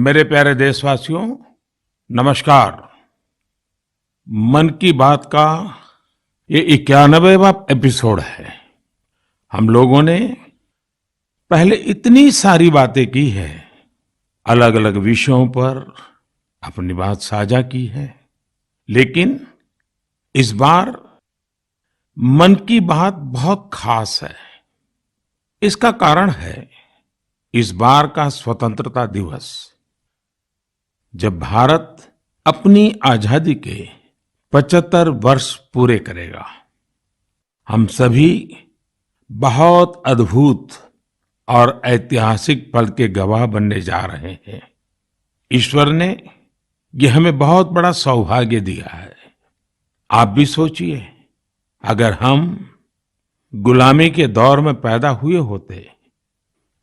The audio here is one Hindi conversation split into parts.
मेरे प्यारे देशवासियों, नमस्कार। मन की बात का ये 91वां एपिसोड है। हम लोगों ने पहले इतनी सारी बातें की है, अलग अलग विषयों पर अपनी बात साझा की है, लेकिन इस बार मन की बात बहुत खास है। इसका कारण है इस बार का स्वतंत्रता दिवस, जब भारत अपनी आजादी के 75 वर्ष पूरे करेगा। हम सभी बहुत अद्भुत और ऐतिहासिक पल के गवाह बनने जा रहे हैं। ईश्वर ने ये हमें बहुत बड़ा सौभाग्य दिया है। आप भी सोचिए, अगर हम गुलामी के दौर में पैदा हुए होते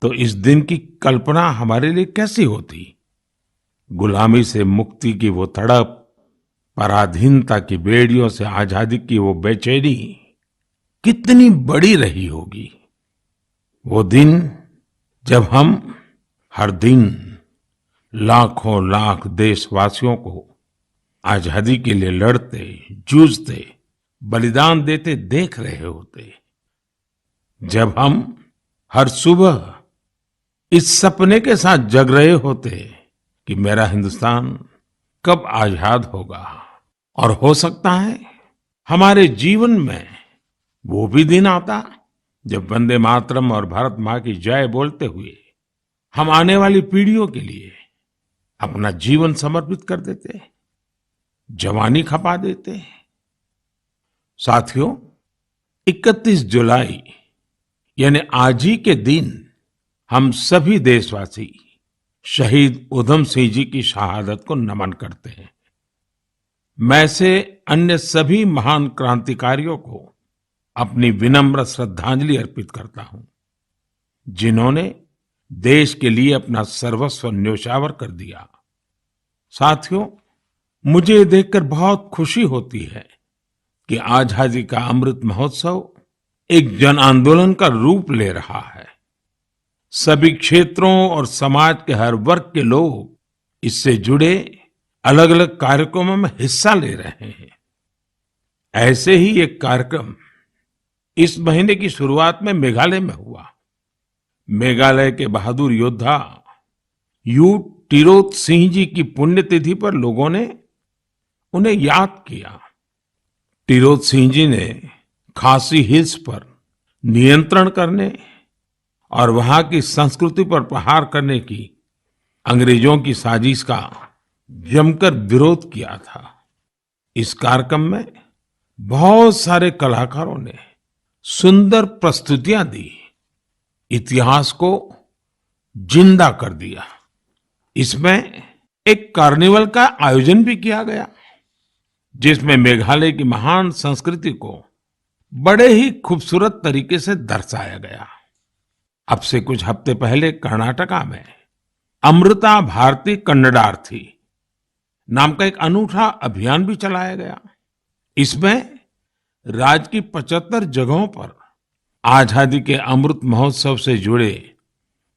तो इस दिन की कल्पना हमारे लिए कैसी होती। गुलामी से मुक्ति की वो तड़प, पराधीनता की बेड़ियों से आजादी की वो बेचैनी कितनी बड़ी रही होगी। वो दिन जब हम हर दिन लाखों लाख देशवासियों को आजादी के लिए लड़ते, जूझते, बलिदान देते देख रहे होते। जब हम हर सुबह इस सपने के साथ जग रहे होते कि मेरा हिंदुस्तान कब आजाद होगा, और हो सकता है हमारे जीवन में वो भी दिन आता जब वंदे मातरम और भारत माँ की जय बोलते हुए हम आने वाली पीढ़ियों के लिए अपना जीवन समर्पित कर देते, जवानी खपा देते। साथियों, 31 जुलाई यानी आज ही के दिन हम सभी देशवासी शहीद उधम सिंह जी की शहादत को नमन करते हैं। मैं से अन्य सभी महान क्रांतिकारियों को अपनी विनम्र श्रद्धांजलि अर्पित करता हूं, जिन्होंने देश के लिए अपना सर्वस्व न्योछावर कर दिया। साथियों, मुझे ये देखकर बहुत खुशी होती है कि आजादी का अमृत महोत्सव एक जन आंदोलन का रूप ले रहा है। सभी क्षेत्रों और समाज के हर वर्ग के लोग इससे जुड़े अलग अलग कार्यक्रमों में हिस्सा ले रहे हैं। ऐसे ही एक कार्यक्रम इस महीने की शुरुआत में मेघालय में हुआ। मेघालय के बहादुर योद्धा यू टिरोत सिंह जी की पुण्यतिथि पर लोगों ने उन्हें याद किया। टिरोत सिंह जी ने खासी हिल्स पर नियंत्रण करने और वहां की संस्कृति पर प्रहार करने की अंग्रेजों की साजिश का जमकर विरोध किया था। इस कार्यक्रम में बहुत सारे कलाकारों ने सुंदर प्रस्तुतियां दी, इतिहास को जिंदा कर दिया। इसमें एक कार्निवल का आयोजन भी किया गया, जिसमें मेघालय की महान संस्कृति को बड़े ही खूबसूरत तरीके से दर्शाया गया। अब से कुछ हफ्ते पहले कर्नाटका में अमृता भारती कन्नडार्थी नाम का एक अनूठा अभियान भी चलाया गया। इसमें राज्य की 75 जगहों पर आजादी के अमृत महोत्सव से जुड़े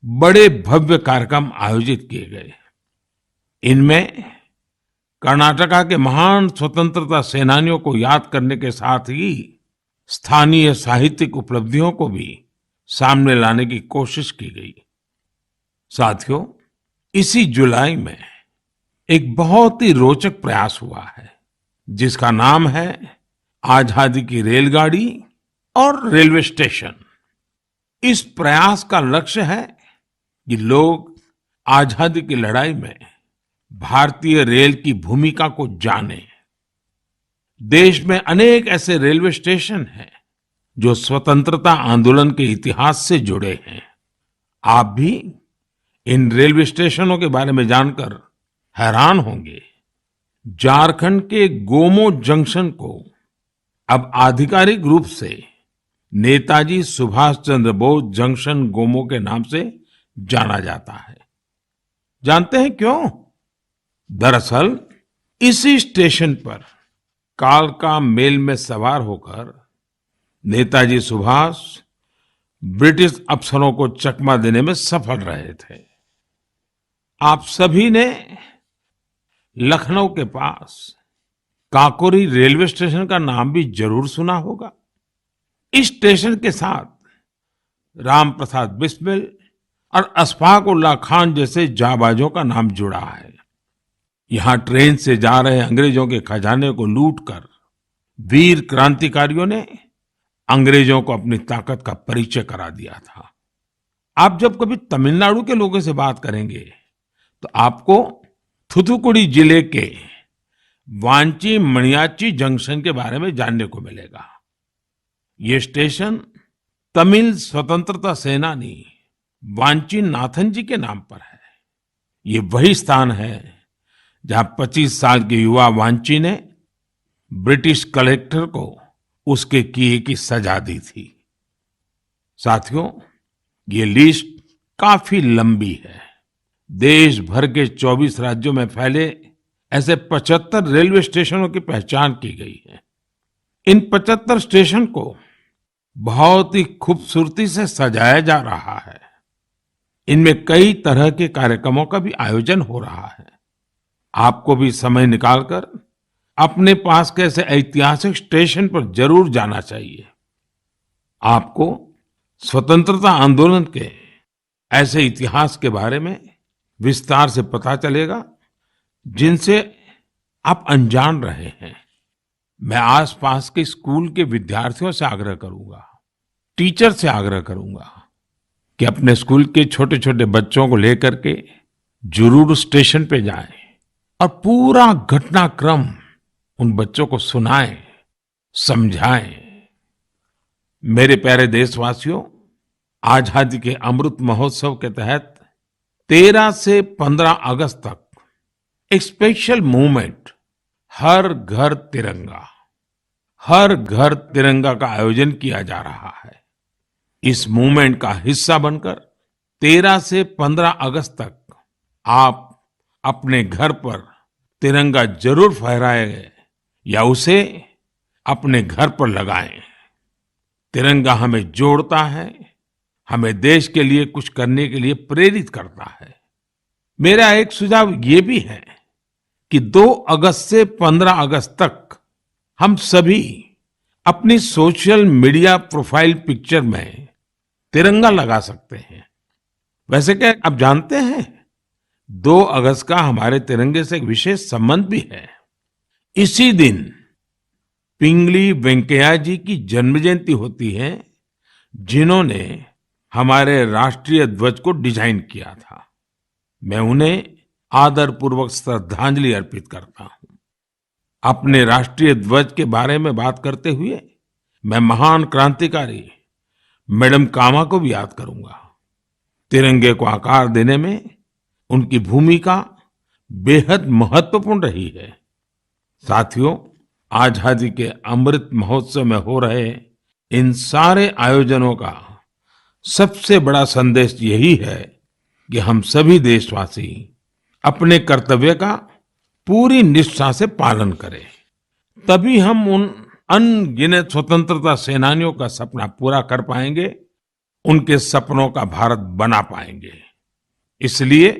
बड़े भव्य कार्यक्रम आयोजित किए गए। इनमें कर्नाटका के महान स्वतंत्रता सेनानियों को याद करने के साथ ही स्थानीय साहित्यिक उपलब्धियों को भी सामने लाने की कोशिश की गई। साथियों, इसी जुलाई में एक बहुत ही रोचक प्रयास हुआ है, जिसका नाम है आजादी की रेलगाड़ी और रेलवे स्टेशन। इस प्रयास का लक्ष्य है कि लोग आजादी की लड़ाई में भारतीय रेल की भूमिका को जानें। देश में अनेक ऐसे रेलवे स्टेशन हैं जो स्वतंत्रता आंदोलन के इतिहास से जुड़े हैं। आप भी इन रेलवे स्टेशनों के बारे में जानकर हैरान होंगे। झारखंड के गोमो जंक्शन को अब आधिकारिक रूप से नेताजी सुभाष चंद्र बोस जंक्शन गोमो के नाम से जाना जाता है। जानते हैं क्यों? दरअसल इसी स्टेशन पर कालका मेल में सवार होकर नेताजी सुभाष ब्रिटिश अफसरों को चकमा देने में सफल रहे थे। आप सभी ने लखनऊ के पास काकोरी रेलवे स्टेशन का नाम भी जरूर सुना होगा। इस स्टेशन के साथ राम प्रसाद बिस्मिल और अशफाक उल्लाह खान जैसे जाबाजों का नाम जुड़ा है। यहाँ ट्रेन से जा रहे अंग्रेजों के खजाने को लूटकर वीर क्रांतिकारियों ने अंग्रेजों को अपनी ताकत का परिचय करा दिया था। आप जब कभी तमिलनाडु के लोगों से बात करेंगे तो आपको थुथुकुडी जिले के वांची मणियाच्ची जंक्शन के बारे में जानने को मिलेगा। ये स्टेशन तमिल स्वतंत्रता सेनानी वांची नाथन जी के नाम पर है। ये वही स्थान है जहां 25 साल के युवा वांची ने ब्रिटिश कलेक्टर को उसके किए की सजा दी थी। साथियों, ये लिस्ट काफी लंबी है। देश भर के 24 राज्यों में फैले ऐसे 75 रेलवे स्टेशनों की पहचान की गई है। इन 75 स्टेशन को बहुत ही खूबसूरती से सजाया जा रहा है। इनमें कई तरह के कार्यक्रमों का भी आयोजन हो रहा है। आपको भी समय निकालकर अपने पास के ऐसे ऐतिहासिक स्टेशन पर जरूर जाना चाहिए। आपको स्वतंत्रता आंदोलन के ऐसे इतिहास के बारे में विस्तार से पता चलेगा जिनसे आप अनजान रहे हैं। मैं आसपास के स्कूल के विद्यार्थियों से आग्रह करूंगा, टीचर से आग्रह करूंगा कि अपने स्कूल के छोटे छोटे बच्चों को लेकर के जरूर स्टेशन पे जाएं और पूरा घटनाक्रम उन बच्चों को सुनाएं, समझाएं। मेरे प्यारे देशवासियों, आजादी के अमृत महोत्सव के तहत 13 से 15 अगस्त तक एक स्पेशल मूवमेंट हर घर तिरंगा का आयोजन किया जा रहा है। इस मूवमेंट का हिस्सा बनकर 13 से 15 अगस्त तक आप अपने घर पर तिरंगा जरूर फहराएं या उसे अपने घर पर लगाएं। तिरंगा हमें जोड़ता है, हमें देश के लिए कुछ करने के लिए प्रेरित करता है। मेरा एक सुझाव ये भी है कि 2 अगस्त से 15 अगस्त तक हम सभी अपनी सोशल मीडिया प्रोफाइल पिक्चर में तिरंगा लगा सकते हैं। वैसे क्या आप जानते हैं, 2 अगस्त का हमारे तिरंगे से एक विशेष संबंध भी है। इसी दिन पिंगली वेंकैया जी की जन्म जयंती होती है, जिन्होंने हमारे राष्ट्रीय ध्वज को डिजाइन किया था। मैं उन्हें आदरपूर्वक श्रद्धांजलि अर्पित करता हूं। अपने राष्ट्रीय ध्वज के बारे में बात करते हुए मैं महान क्रांतिकारी मैडम कामा को भी याद करूंगा। तिरंगे को आकार देने में उनकी भूमिका बेहद महत्वपूर्ण रही है। साथियों, आजादी के अमृत महोत्सव में हो रहे इन सारे आयोजनों का सबसे बड़ा संदेश यही है कि हम सभी देशवासी अपने कर्तव्य का पूरी निष्ठा से पालन करें। तभी हम उन अनगिनत स्वतंत्रता सेनानियों का सपना पूरा कर पाएंगे, उनके सपनों का भारत बना पाएंगे। इसलिए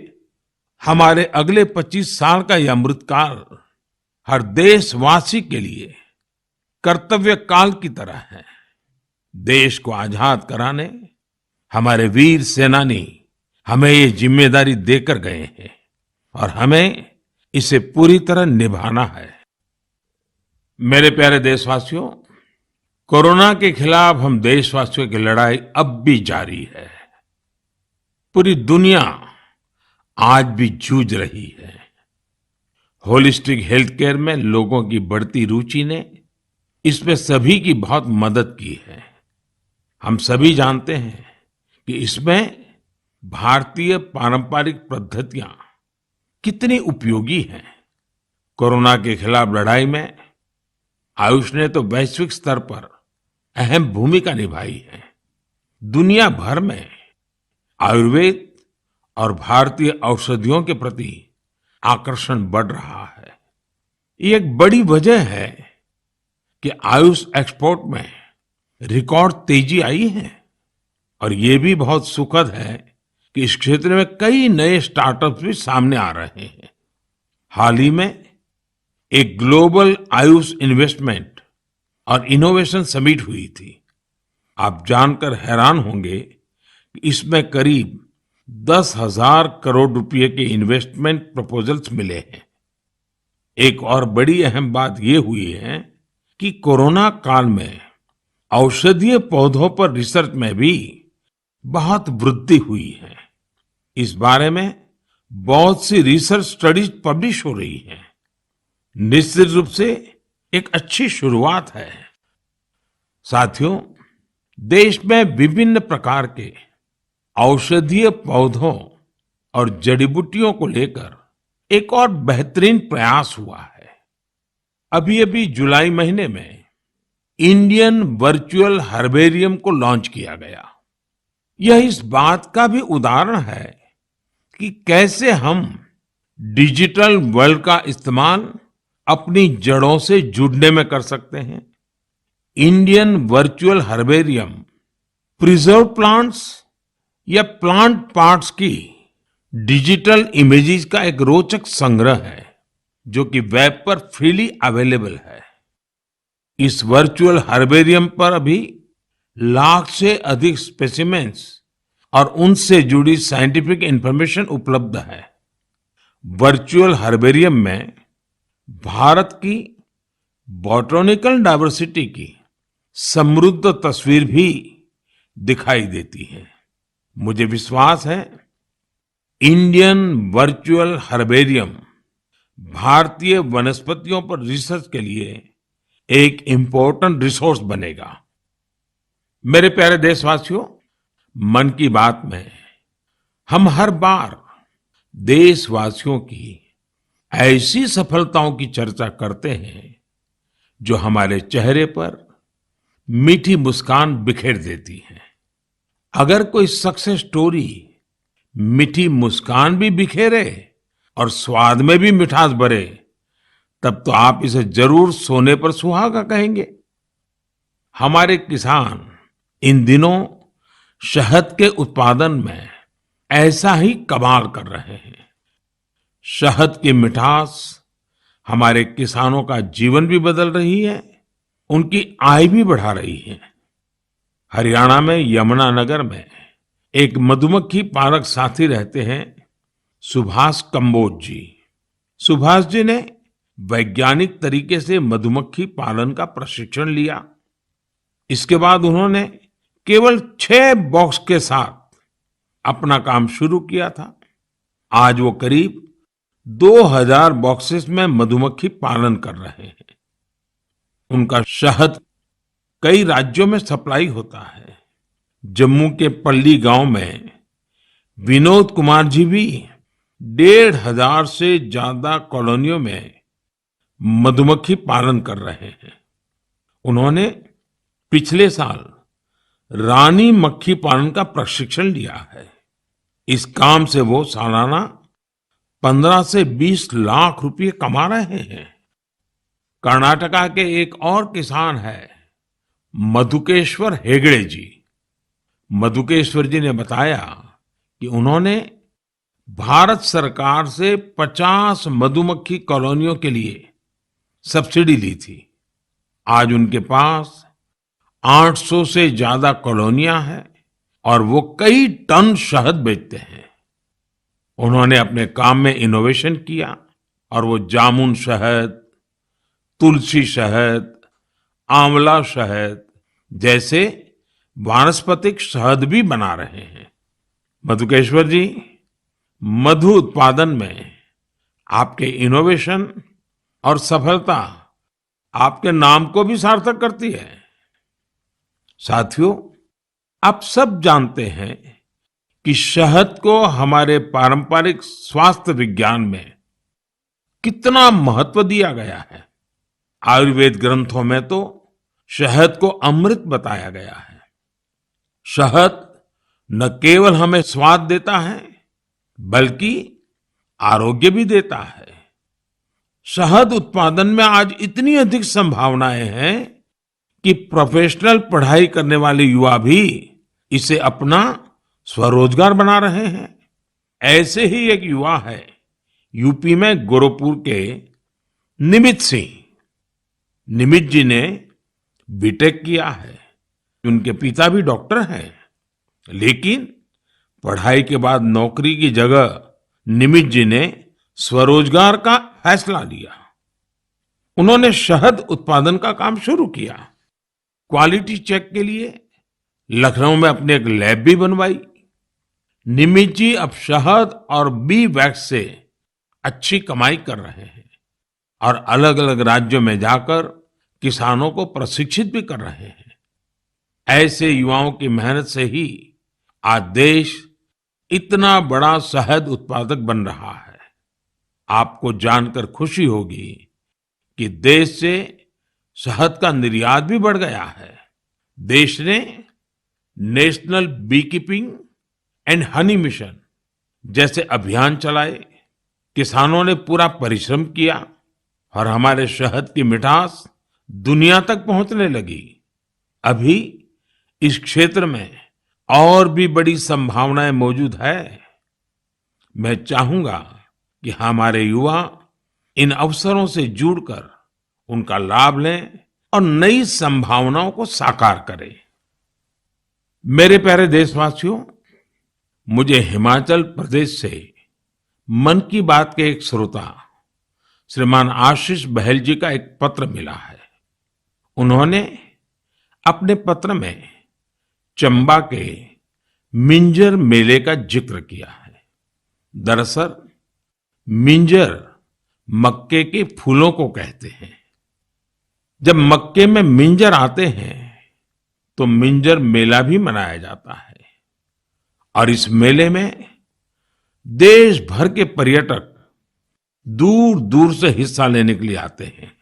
हमारे अगले 25 साल का यह अमृतकाल हर देशवासी के लिए कर्तव्य काल की तरह है। देश को आजाद कराने हमारे वीर सेनानी हमें ये जिम्मेदारी देकर गए हैं और हमें इसे पूरी तरह निभाना है। मेरे प्यारे देशवासियों, कोरोना के खिलाफ हम देशवासियों की लड़ाई अब भी जारी है। पूरी दुनिया आज भी जूझ रही है। होलिस्टिक हेल्थ केयर में लोगों की बढ़ती रुचि ने इसमें सभी की बहुत मदद की है। हम सभी जानते हैं कि इसमें भारतीय पारंपरिक पद्धतियां कितनी उपयोगी हैं। कोरोना के खिलाफ लड़ाई में आयुष ने तो वैश्विक स्तर पर अहम भूमिका निभाई है। दुनिया भर में आयुर्वेद और भारतीय औषधियों के प्रति आकर्षण बढ़ रहा है। ये एक बड़ी वजह है कि आयुष एक्सपोर्ट में रिकॉर्ड तेजी आई है और ये भी बहुत सुखद है कि इस क्षेत्र में कई नए स्टार्टअप्स भी सामने आ रहे हैं। हाल ही में एक ग्लोबल आयुष इन्वेस्टमेंट और इनोवेशन समिट हुई थी। आप जानकर हैरान होंगे कि इसमें करीब 10,000 करोड़ रुपए के इन्वेस्टमेंट प्रपोजल्स मिले हैं। एक और बड़ी अहम बात ये हुई है कि कोरोना काल में औषधीय पौधों पर रिसर्च में भी बहुत वृद्धि हुई है। इस बारे में बहुत सी रिसर्च स्टडीज पब्लिश हो रही हैं। निश्चित रूप से एक अच्छी शुरुआत है। साथियों, देश में विभिन्न प्रकार के औषधीय पौधों और जड़ी बूटियों को लेकर एक और बेहतरीन प्रयास हुआ है। अभी-अभी जुलाई महीने में इंडियन वर्चुअल हर्बेरियम को लॉन्च किया गया। यह इस बात का भी उदाहरण है कि कैसे हम डिजिटल वर्ल्ड का इस्तेमाल अपनी जड़ों से जुड़ने में कर सकते हैं। Indian virtual herbarium preserve plants या प्लांट पार्ट्स की डिजिटल इमेजेस का एक रोचक संग्रह है, जो कि वेब पर फ्रीली अवेलेबल है। इस वर्चुअल हर्बेरियम पर अभी लाख से अधिक स्पेसिमेंस और उनसे जुड़ी साइंटिफिक इंफॉर्मेशन उपलब्ध है। वर्चुअल हर्बेरियम में भारत की बॉटनिकल डाइवर्सिटी की समृद्ध तस्वीर भी दिखाई देती है। मुझे विश्वास है इंडियन वर्चुअल हर्बेरियम भारतीय वनस्पतियों पर रिसर्च के लिए एक इम्पोर्टेंट रिसोर्स बनेगा। मेरे प्यारे देशवासियों, मन की बात में हम हर बार देशवासियों की ऐसी सफलताओं की चर्चा करते हैं जो हमारे चेहरे पर मीठी मुस्कान बिखेर देती है। अगर कोई सक्सेस स्टोरी मीठी मुस्कान भी बिखेरे और स्वाद में भी मिठास भरे, तब तो आप इसे जरूर सोने पर सुहागा कहेंगे। हमारे किसान इन दिनों शहद के उत्पादन में ऐसा ही कमाल कर रहे हैं। शहद की मिठास हमारे किसानों का जीवन भी बदल रही है, उनकी आय भी बढ़ा रही है। हरियाणा में यमुनानगर में एक मधुमक्खी पालक साथी रहते हैं, सुभाष कंबोज जी। सुभाष जी ने वैज्ञानिक तरीके से मधुमक्खी पालन का प्रशिक्षण लिया। इसके बाद उन्होंने केवल 6 बॉक्स के साथ अपना काम शुरू किया था। आज वो करीब 2000 बॉक्सेस में मधुमक्खी पालन कर रहे हैं। उनका शहद कई राज्यों में सप्लाई होता है। जम्मू के पल्ली गांव में विनोद कुमार जी भी 1500 से ज्यादा कॉलोनियों में मधुमक्खी पालन कर रहे हैं। उन्होंने पिछले साल रानी मक्खी पालन का प्रशिक्षण लिया है। इस काम से वो सालाना 15 से 20 लाख रुपए कमा रहे हैं। कर्नाटका के एक और किसान है मधुकेश्वर हेगड़े जी। मधुकेश्वर जी ने बताया कि उन्होंने भारत सरकार से 50 मधुमक्खी कॉलोनियों के लिए सब्सिडी ली थी। आज उनके पास 800 से ज्यादा कॉलोनियां हैं और वो कई टन शहद बेचते हैं। उन्होंने अपने काम में इनोवेशन किया और वो जामुन शहद, तुलसी शहद, आंवला शहद जैसे वानस्पतिक शहद भी बना रहे हैं। मधुकेश्वर जी, मधु उत्पादन में आपके इनोवेशन और सफलता आपके नाम को भी सार्थक करती है। साथियों, आप सब जानते हैं कि शहद को हमारे पारंपरिक स्वास्थ्य विज्ञान में कितना महत्व दिया गया है। आयुर्वेद ग्रंथों में तो शहद को अमृत बताया गया है। शहद न केवल हमें स्वाद देता है, बल्कि आरोग्य भी देता है। शहद उत्पादन में आज इतनी अधिक संभावनाएं हैं कि प्रोफेशनल पढ़ाई करने वाले युवा भी इसे अपना स्वरोजगार बना रहे हैं। ऐसे ही एक युवा है यूपी में गोरखपुर के निमित सिंह। निमित जी ने बीटेक किया है। उनके पिता भी डॉक्टर हैं, लेकिन पढ़ाई के बाद नौकरी की जगह निमित जी ने स्वरोजगार का फैसला लिया। उन्होंने शहद उत्पादन का काम शुरू किया। क्वालिटी चेक के लिए लखनऊ में अपनी एक लैब भी बनवाई। निमित जी अब शहद और बी वैक्स से अच्छी कमाई कर रहे हैं और अलग अलग राज्यों में जाकर किसानों को प्रशिक्षित भी कर रहे हैं। ऐसे युवाओं की मेहनत से ही आज देश इतना बड़ा शहद उत्पादक बन रहा है। आपको जानकर खुशी होगी कि देश से शहद का निर्यात भी बढ़ गया है। देश ने national bee keeping and honey mission जैसे अभियान चलाए। किसानों ने पूरा परिश्रम किया और हमारे शहद की मिठास दुनिया तक पहुंचने लगी। अभी इस क्षेत्र में और भी बड़ी संभावनाएं मौजूद है। मैं चाहूंगा कि हमारे युवा इन अवसरों से जुड़कर उनका लाभ लें और नई संभावनाओं को साकार करें। मेरे प्यारे देशवासियों, मुझे हिमाचल प्रदेश से मन की बात के एक श्रोता श्रीमान आशीष बहल जी का एक पत्र मिला है। उन्होंने अपने पत्र में चंबा के मिंजर मेले का जिक्र किया है। दरअसल मिंजर मक्के के फूलों को कहते हैं। जब मक्के में मिंजर आते हैं तो मिंजर मेला भी मनाया जाता है और इस मेले में देश भर के पर्यटक दूर दूर से हिस्सा लेने के लिए आते हैं।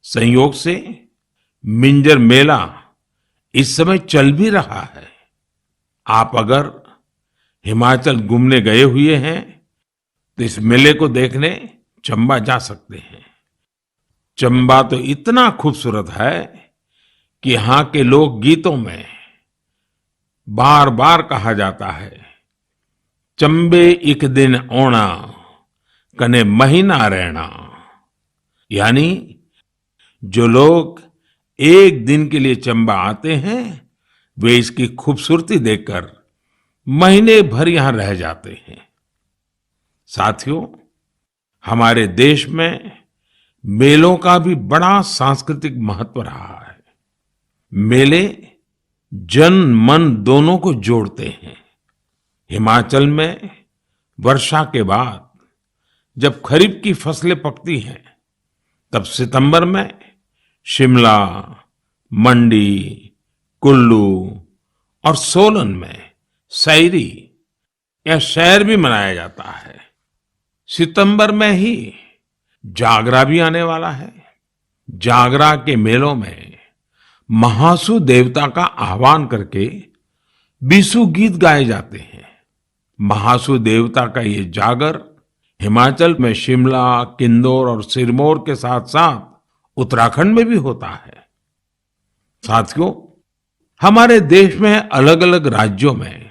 संयोग से मिंजर मेला इस समय चल भी रहा है। आप अगर हिमाचल घूमने गए हुए हैं तो इस मेले को देखने चंबा जा सकते हैं। चंबा तो इतना खूबसूरत है कि यहाँ के लोक गीतों में बार बार कहा जाता है, चंबे एक दिन ओना कने महीना रहना। यानी जो लोग एक दिन के लिए चंबा आते हैं वे इसकी खूबसूरती देखकर महीने भर यहां रह जाते हैं। साथियों, हमारे देश में मेलों का भी बड़ा सांस्कृतिक महत्व रहा है। मेले जन मन दोनों को जोड़ते हैं। हिमाचल में वर्षा के बाद जब खरीफ की फसलें पकती हैं, तब सितंबर में शिमला, मंडी, कुल्लू और सोलन में सैरी या सैर भी मनाया जाता है। सितंबर में ही जागरा भी आने वाला है। जागरा के मेलों में महासू देवता का आह्वान करके बीसू गीत गाए जाते हैं। महासू देवता का ये जागर हिमाचल में शिमला, किन्नौर और सिरमौर के साथ साथ उत्तराखंड में भी होता है। साथियों, हमारे देश में अलग अलग राज्यों में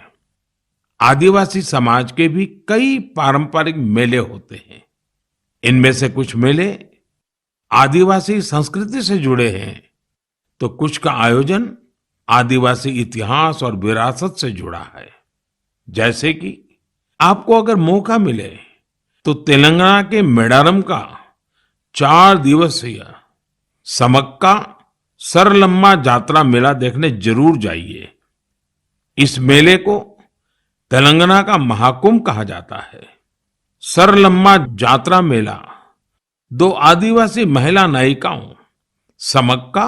आदिवासी समाज के भी कई पारंपरिक मेले होते हैं। इनमें से कुछ मेले आदिवासी संस्कृति से जुड़े हैं तो कुछ का आयोजन आदिवासी इतिहास और विरासत से जुड़ा है। जैसे कि आपको अगर मौका मिले तो तेलंगाना के मेडारम का 4 दिवसीय समक्का सरलम्मा जात्रा मेला देखने जरूर जाइए। इस मेले को तेलंगाना का महाकुंभ कहा जाता है। सरलम्मा जात्रा मेला 2 आदिवासी महिला नायिकाओं समक्का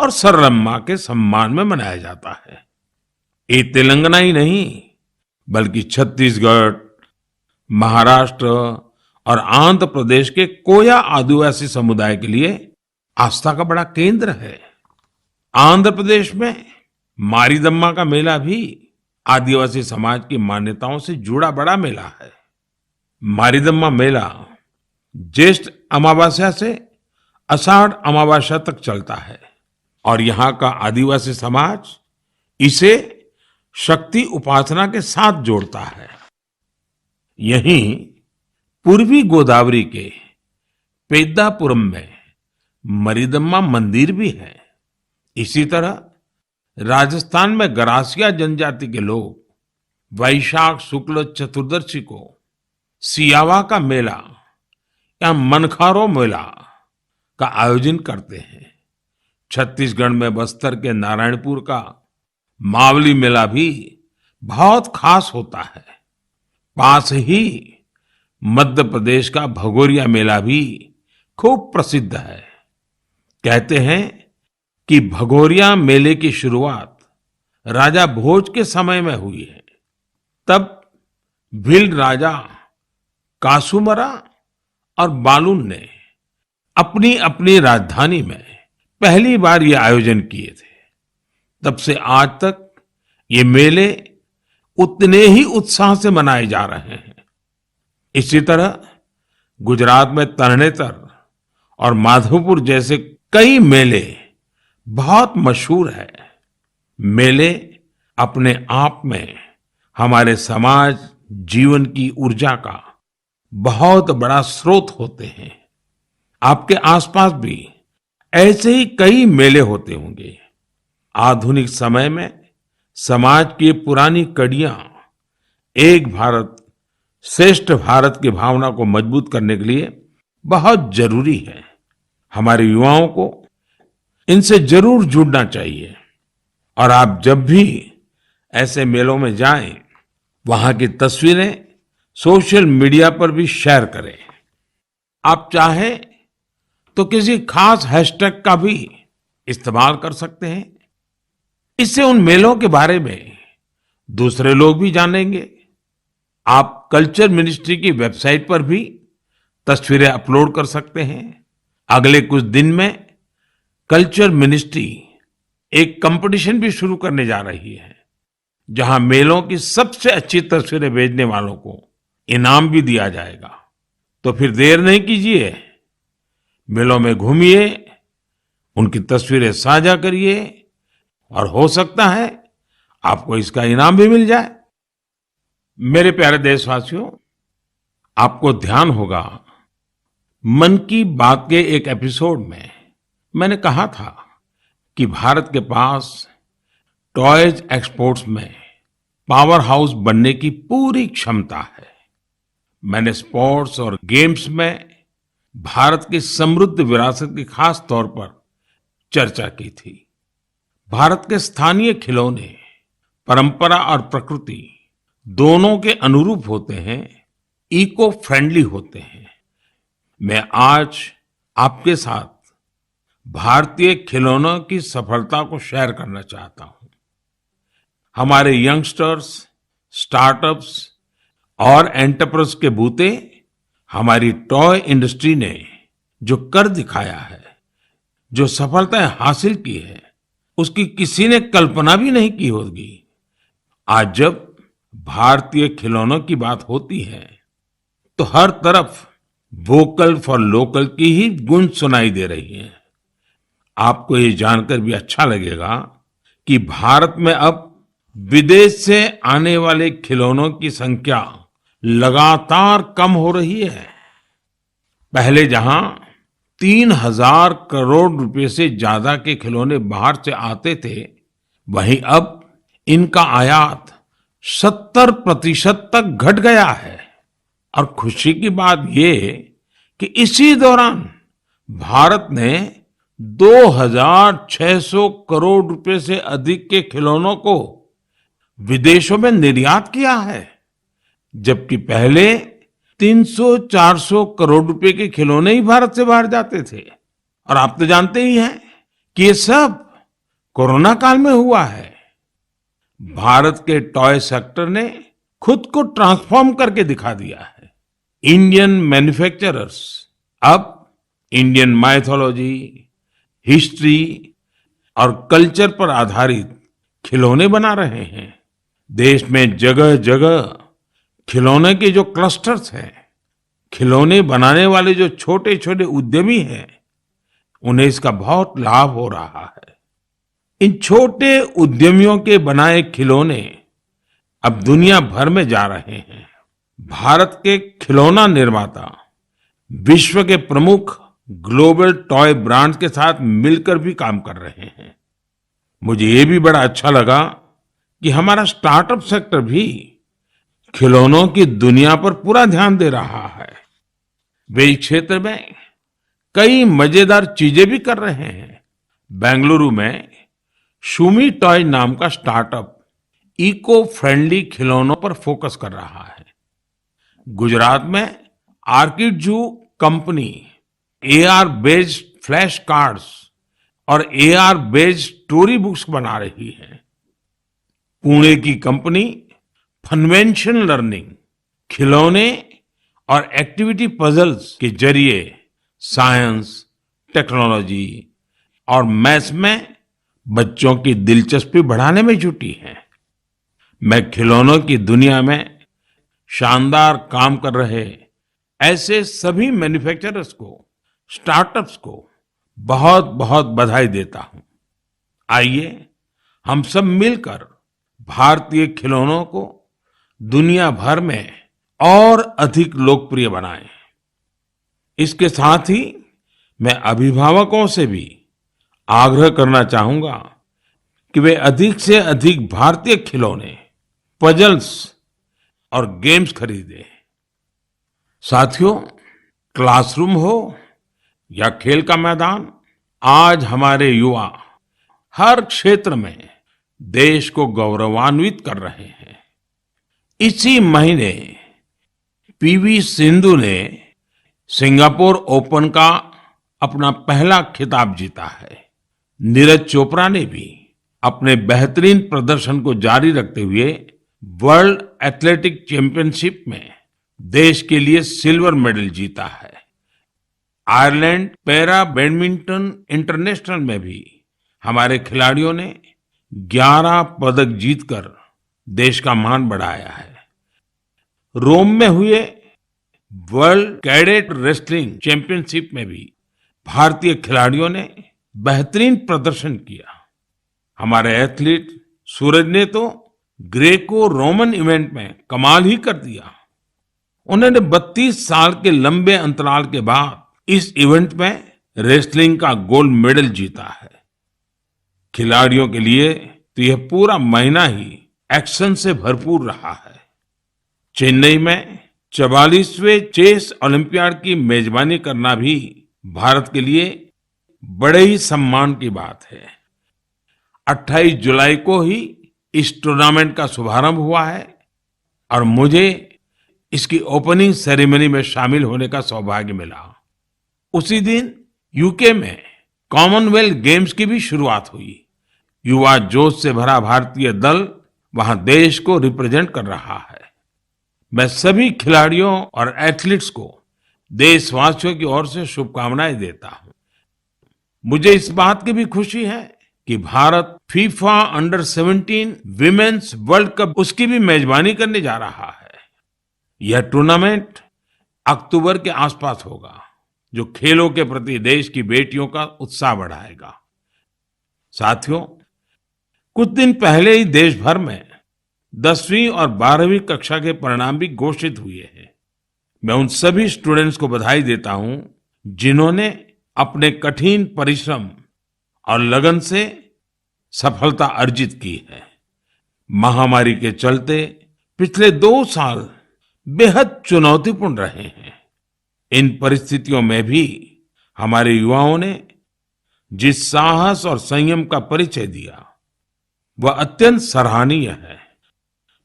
और सरलम्मा के सम्मान में मनाया जाता है। ये तेलंगाना ही नहीं बल्कि छत्तीसगढ़, महाराष्ट्र और आंध्र प्रदेश के कोया आदिवासी समुदाय के लिए आस्था का बड़ा केंद्र है। आंध्र प्रदेश में मारीदम्मा का मेला भी आदिवासी समाज की मान्यताओं से जुड़ा बड़ा मेला है। मारीदम्मा मेला ज्येष्ठ अमावस्या से आषाढ़ अमावस्या तक चलता है और यहाँ का आदिवासी समाज इसे शक्ति उपासना के साथ जोड़ता है। यहीं पूर्वी गोदावरी के पेद्दापुरम में मरिदम्मा मंदिर भी है। इसी तरह राजस्थान में गरासिया जनजाति के लोग वैशाख शुक्ल चतुर्दशी को सियावा का मेला या मनखारो मेला का आयोजन करते हैं। छत्तीसगढ़ में बस्तर के नारायणपुर का मावली मेला भी बहुत खास होता है। पास ही मध्य प्रदेश का भगोरिया मेला भी खूब प्रसिद्ध है। कहते हैं कि भगोरिया मेले की शुरुआत राजा भोज के समय में हुई है। तब भील राजा कासूमरा और बालून ने अपनी अपनी राजधानी में पहली बार ये आयोजन किए थे। तब से आज तक ये मेले उतने ही उत्साह से मनाए जा रहे हैं। इसी तरह गुजरात में तरणेतर और माधवपुर जैसे कई मेले बहुत मशहूर है। मेले अपने आप में हमारे समाज जीवन की ऊर्जा का बहुत बड़ा स्रोत होते हैं। आपके आसपास भी ऐसे ही कई मेले होते होंगे। आधुनिक समय में समाज की पुरानी कड़ियां एक भारत श्रेष्ठ भारत की भावना को मजबूत करने के लिए बहुत जरूरी है। हमारे युवाओं को इनसे जरूर जुड़ना चाहिए। और आप जब भी ऐसे मेलों में जाएं, वहां की तस्वीरें सोशल मीडिया पर भी शेयर करें। आप चाहें तो किसी खास हैशटैग का भी इस्तेमाल कर सकते हैं। इससे उन मेलों के बारे में दूसरे लोग भी जानेंगे। आप कल्चर मिनिस्ट्री की वेबसाइट पर भी तस्वीरें अपलोड कर सकते हैं। अगले कुछ दिन में कल्चर मिनिस्ट्री एक कंपटीशन भी शुरू करने जा रही है, जहां मेलों की सबसे अच्छी तस्वीरें भेजने वालों को इनाम भी दिया जाएगा। तो फिर देर नहीं कीजिए, मेलों में घूमिए, उनकी तस्वीरें साझा करिए और हो सकता है आपको इसका इनाम भी मिल जाए। मेरे प्यारे देशवासियों, आपको ध्यान होगा मन की बात के एक एपिसोड में मैंने कहा था कि भारत के पास टॉयज एक्सपोर्ट्स में पावर हाउस बनने की पूरी क्षमता है। मैंने स्पोर्ट्स और गेम्स में भारत की समृद्ध विरासत की खास तौर पर चर्चा की थी। भारत के स्थानीय खिलौने परंपरा और प्रकृति दोनों के अनुरूप होते हैं, इको फ्रेंडली होते हैं। मैं आज आपके साथ भारतीय खिलौनों की सफलता को शेयर करना चाहता हूं। हमारे यंगस्टर्स, स्टार्टअप्स और एंटरप्रेन्योर्स के बूते हमारी टॉय इंडस्ट्री ने जो कर दिखाया है, जो सफलताएं हासिल की है, उसकी किसी ने कल्पना भी नहीं की होगी। आज जब भारतीय खिलौनों की बात होती है तो हर तरफ वोकल फॉर लोकल की ही गूंज सुनाई दे रही है। आपको ये जानकर भी अच्छा लगेगा कि भारत में अब विदेश से आने वाले खिलौनों की संख्या लगातार कम हो रही है। पहले जहां 3,000 करोड़ रुपए से ज्यादा के खिलौने बाहर से आते थे, वहीं अब इनका आयात 70% तक घट गया है। और खुशी की बात ये कि इसी दौरान भारत ने 2,600 करोड़ रुपए से अधिक के खिलौनों को विदेशों में निर्यात किया है, जबकि पहले 300-400 करोड़ रुपए के खिलौने ही भारत से बाहर जाते थे। और आप तो जानते ही हैं कि ये सब कोरोना काल में हुआ है। भारत के टॉय सेक्टर ने खुद को ट्रांसफॉर्म करके दिखा दिया है। इंडियन मैन्युफैक्चरर्स अब इंडियन माइथोलॉजी, हिस्ट्री और कल्चर पर आधारित खिलौने बना रहे हैं। देश में जगह जगह खिलौने के जो क्लस्टर्स हैं, खिलौने बनाने वाले जो छोटे छोटे उद्यमी हैं, उन्हें इसका बहुत लाभ हो रहा है। इन छोटे उद्यमियों के बनाए खिलौने अब दुनिया भर में जा रहे हैं। भारत के खिलौना निर्माता विश्व के प्रमुख ग्लोबल टॉय ब्रांड्स के साथ मिलकर भी काम कर रहे हैं। मुझे ये भी बड़ा अच्छा लगा कि हमारा स्टार्टअप सेक्टर भी खिलौनों की दुनिया पर पूरा ध्यान दे रहा है। वे इस क्षेत्र में कई मजेदार चीजें भी कर रहे हैं। बेंगलुरु में शूमी टॉय नाम का स्टार्टअप इको फ्रेंडली खिलौनों पर फोकस कर रहा है। गुजरात में आर्किड जू company AR based flash cards और एआर बेस्ड स्टोरी बुक्स बना रही है। पुणे की कंपनी फनवेंशन लर्निंग खिलौने और एक्टिविटी पजल्स के जरिए साइंस, टेक्नोलॉजी और मैथ्स में बच्चों की दिलचस्पी बढ़ाने में जुटी है। मैं खिलौनों की दुनिया में शानदार काम कर रहे ऐसे सभी मैन्युफैक्चरर्स को, स्टार्टअप्स को बहुत बहुत बधाई देता हूं। आइए हम सब मिलकर भारतीय खिलौनों को दुनिया भर में और अधिक लोकप्रिय बनाएं। इसके साथ ही मैं अभिभावकों से भी आग्रह करना चाहूंगा कि वे अधिक से अधिक भारतीय खिलौने, पजल्स और गेम्स खरीदें। साथियों, क्लासरूम हो या खेल का मैदान, आज हमारे युवा हर क्षेत्र में देश को गौरवान्वित कर रहे हैं। इसी महीने पीवी सिंधु ने सिंगापुर ओपन का अपना पहला खिताब जीता है। नीरज चोपड़ा ने भी अपने बेहतरीन प्रदर्शन को जारी रखते हुए वर्ल्ड एथलेटिक चैंपियनशिप में देश के लिए सिल्वर मेडल जीता है। आयरलैंड पैरा बैडमिंटन इंटरनेशनल में भी हमारे खिलाड़ियों ने 11 पदक जीतकर देश का मान बढ़ाया है। रोम में हुए वर्ल्ड कैडेट रेसलिंग चैंपियनशिप में भी भारतीय खिलाड़ियों ने बेहतरीन प्रदर्शन किया। हमारे एथलीट सूरज ने तो ग्रेको रोमन इवेंट में कमाल ही कर दिया। उन्होंने 32 साल के लंबे अंतराल के बाद इस इवेंट में रेसलिंग का गोल्ड मेडल जीता है। खिलाड़ियों के लिए तो यह पूरा महीना ही एक्शन से भरपूर रहा है। चेन्नई में 44वें चेस ओलंपियाड की मेजबानी करना भी भारत के लिए बड़े ही सम्मान की बात है। 28 जुलाई को ही इस टूर्नामेंट का शुभारंभ हुआ है और मुझे इसकी ओपनिंग सेरेमनी में शामिल होने का सौभाग्य मिला। उसी दिन यूके में कॉमनवेल्थ गेम्स की भी शुरुआत हुई। युवा जोश से भरा भारतीय दल वहां देश को रिप्रेजेंट कर रहा है। मैं सभी खिलाड़ियों और एथलीट्स को देशवासियों की ओर से शुभकामनाएं देता हूं। मुझे इस बात की भी खुशी है कि Bharat FIFA under 17 women's world cup उसकी भी मेजबानी करने जा रहा है। यह टूर्नामेंट अक्टूबर के आसपास होगा, जो खेलों के प्रति देश की बेटियों का उत्साह बढ़ाएगा। साथियों, कुछ दिन पहले ही देश भर में 10वीं और 12वीं कक्षा के परिणाम भी घोषित हुए हैं। मैं उन सभी स्टूडेंट्स को बधाई देता हूं जिन्होंने अपने कठिन परिश्रम और लगन से सफलता अर्जित की है। महामारी के चलते पिछले 2 साल बेहद चुनौतीपूर्ण रहे हैं। इन परिस्थितियों में भी हमारे युवाओं ने जिस साहस और संयम का परिचय दिया, वह अत्यंत सराहनीय है।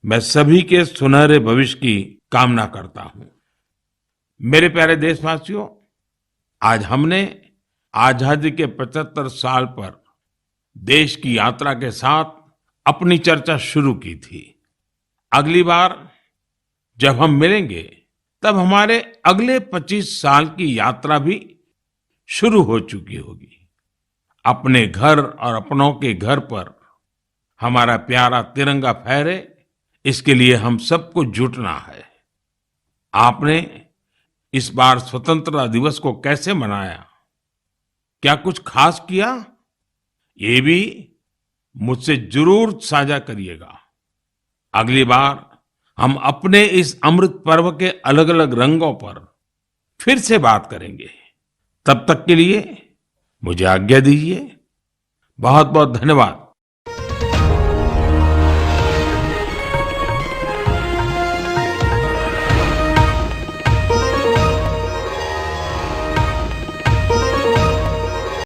मैं सभी के सुनहरे भविष्य की कामना करता हूं। मेरे प्यारे देशवासियों, आज हमने आजादी के 75 साल पर देश की यात्रा के साथ अपनी चर्चा शुरू की थी। अगली बार जब हम मिलेंगे तब हमारे अगले 25 साल की यात्रा भी शुरू हो चुकी होगी। अपने घर और अपनों के घर पर हमारा प्यारा तिरंगा फहरे, इसके लिए हम सबको जुटना है। आपने इस बार स्वतंत्रता दिवस को कैसे मनाया? क्या कुछ खास किया? ये भी मुझसे जरूर साझा करिएगा। अगली बार हम अपने इस अमृत पर्व के अलग अलग रंगों पर फिर से बात करेंगे। तब तक के लिए मुझे आज्ञा दीजिए। बहुत बहुत धन्यवाद।